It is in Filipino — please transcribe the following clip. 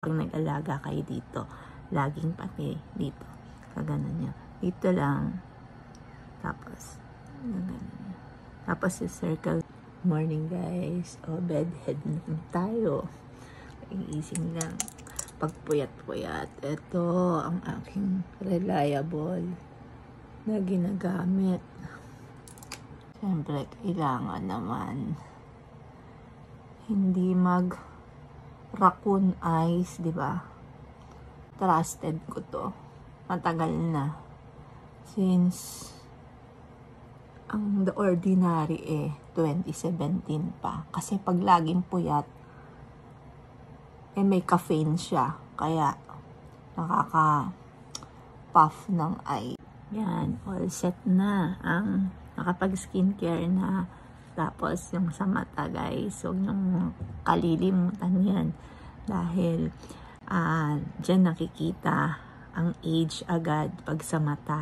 pag nag-alaga kayo dito, laging pati dito. Kaganon niya. Dito lang. Tapos, ganun. Tapos yung circle. Morning guys. O, bedhead na tayo. Iising lang. Pagpuyat-puyat. Ito ang aking reliable na ginagamit. Siyempre, kailangan naman hindi raccoon eyes, di ba? Trusted ko to. Matagal na. Since ang The Ordinary 2017 pa. Kasi pag laging puyat, may caffeine siya. Kaya, nakaka-puff ng eye. Yan, all set na. Ang nakapag-skincare na. Tapos, yung sa mata, guys. Huwag niyong kalilimutan yan. Dahil, dyan nakikita ang age agad pag sa mata.